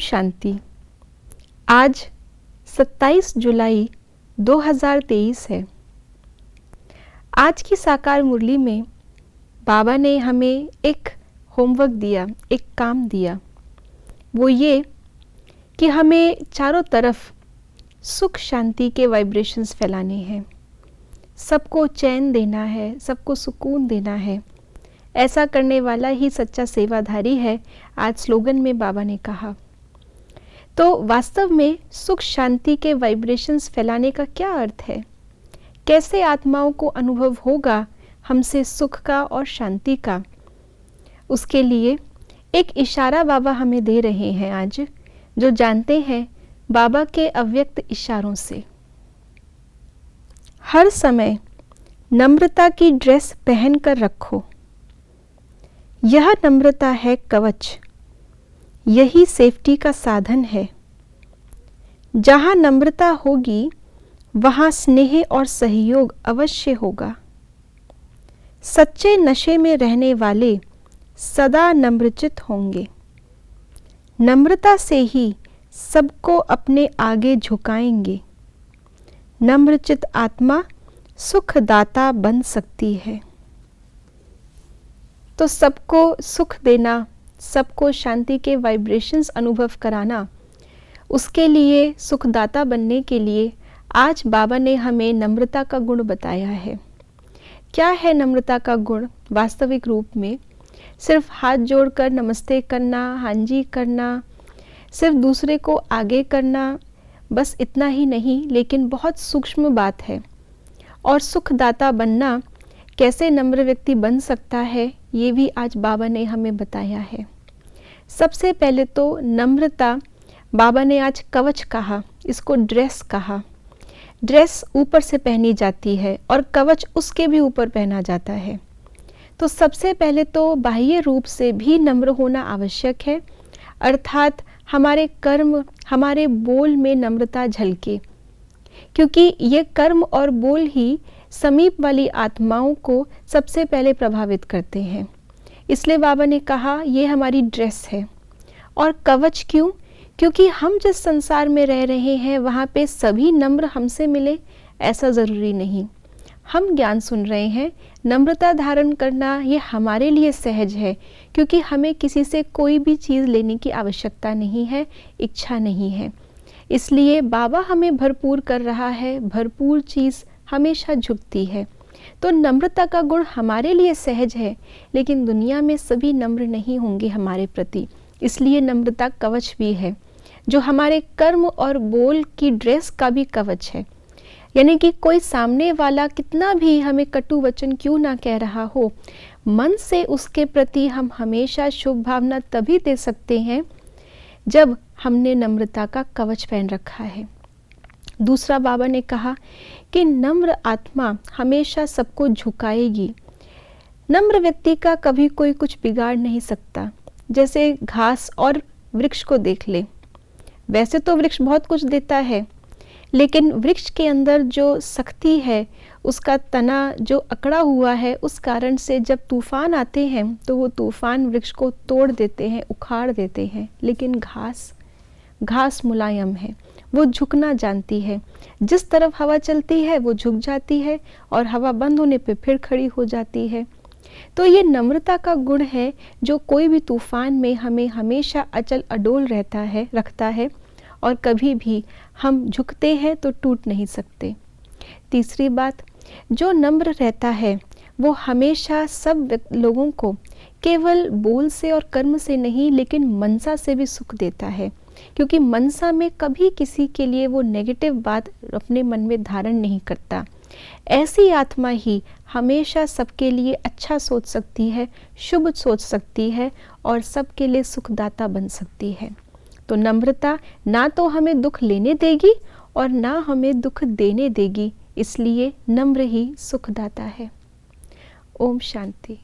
शांति। आज 27 जुलाई 2023 है। आज की साकार मुरली में बाबा ने हमें एक होमवर्क दिया, एक काम दिया। वो ये कि हमें चारों तरफ सुख शांति के वाइब्रेशंस फैलाने हैं, सबको चैन देना है, सबको सुकून देना है। ऐसा करने वाला ही सच्चा सेवाधारी है, आज स्लोगन में बाबा ने कहा। तो वास्तव में सुख शांति के वाइब्रेशंस फैलाने का क्या अर्थ है? कैसे आत्माओं को अनुभव होगा हमसे सुख का और शांति का? उसके लिए एक इशारा बाबा हमें दे रहे हैं आज, जो जानते हैं बाबा के अव्यक्त इशारों से। हर समय नम्रता की ड्रेस पहन कर रखो। यह नम्रता है कवच, यही सेफ्टी का साधन है। जहाँ नम्रता होगी वहाँ स्नेह और सहयोग अवश्य होगा। सच्चे नशे में रहने वाले सदा नम्रचित होंगे। नम्रता से ही सबको अपने आगे झुकाएंगे। नम्रचित आत्मा सुखदाता बन सकती है। तो सबको सुख देना, सबको शांति के वाइब्रेशंस अनुभव कराना, उसके लिए सुखदाता बनने के लिए आज बाबा ने हमें नम्रता का गुण बताया है। क्या है नम्रता का गुण? वास्तविक रूप में सिर्फ हाथ जोड़कर नमस्ते करना, हाँ जी करना, सिर्फ दूसरे को आगे करना, बस इतना ही नहीं, लेकिन बहुत सूक्ष्म बात है। और सुखदाता बनना, कैसे नम्र व्यक्ति बन सकता है, ये भी आज बाबा ने हमें बताया है। सबसे पहले तो नम्रता, बाबा ने आज कवच कहा, इसको ड्रेस कहा। ड्रेस ऊपर से पहनी जाती है और कवच उसके भी ऊपर पहना जाता है। तो सबसे पहले तो बाह्य रूप से भी नम्र होना आवश्यक है, अर्थात हमारे कर्म, हमारे बोल में नम्रता झलके, क्योंकि ये कर्म और बोल ही समीप वाली आत्माओं को सबसे पहले प्रभावित करते हैं। इसलिए बाबा ने कहा ये हमारी ड्रेस है। और कवच क्यों? क्योंकि हम जिस संसार में रह रहे हैं वहाँ पे सभी नम्र हमसे मिले, ऐसा ज़रूरी नहीं। हम ज्ञान सुन रहे हैं, नम्रता धारण करना ये हमारे लिए सहज है, क्योंकि हमें किसी से कोई भी चीज़ लेने की आवश्यकता नहीं है, इच्छा नहीं है। इसलिए बाबा हमें भरपूर कर रहा है, भरपूर चीज़ हमेशा झुकती है। तो नम्रता का गुण हमारे लिए सहज है, लेकिन दुनिया में सभी नम्र नहीं होंगे हमारे प्रति। इसलिए नम्रता कवच भी है, जो हमारे कर्म और बोल की ड्रेस का भी कवच है। यानी कि कोई सामने वाला कितना भी हमें कटु वचन क्यों ना कह रहा हो, मन से उसके प्रति हम हमेशा शुभ भावना तभी दे सकते हैं जब हमने नम्रता का कवच पहन रखा है। दूसरा, बाबा ने कहा कि नम्र आत्मा हमेशा सबको झुकाएगी। नम्र व्यक्ति का कभी कोई कुछ बिगाड़ नहीं सकता। जैसे घास और वृक्ष को देख ले, वैसे तो वृक्ष बहुत कुछ देता है, लेकिन वृक्ष के अंदर जो शक्ति है, उसका तना जो अकड़ा हुआ है, उस कारण से जब तूफान आते हैं तो वो तूफान वृक्ष को तोड़ देते हैं, उखाड़ देते हैं। लेकिन घास मुलायम है, वो झुकना जानती है। जिस तरफ हवा चलती है वो झुक जाती है और हवा बंद होने पे फिर खड़ी हो जाती है। तो ये नम्रता का गुण है, जो कोई भी तूफान में हमें हमेशा अचल अडोल रखता है और कभी भी हम झुकते हैं तो टूट नहीं सकते। तीसरी बात, जो नम्र रहता है वो हमेशा सब लोगों को केवल बोल से और कर्म से नहीं, लेकिन मनसा से भी सुख देता है, क्योंकि मनसा में कभी किसी के लिए वो नेगेटिव बात अपने मन में धारण नहीं करता। ऐसी आत्मा ही हमेशा सबके लिए अच्छा सोच सकती है, शुभ सोच सकती है और सबके लिए सुखदाता बन सकती है। तो नम्रता ना तो हमें दुख लेने देगी और ना हमें दुख देने देगी, इसलिए नम्र ही सुखदाता है। ओम शांति।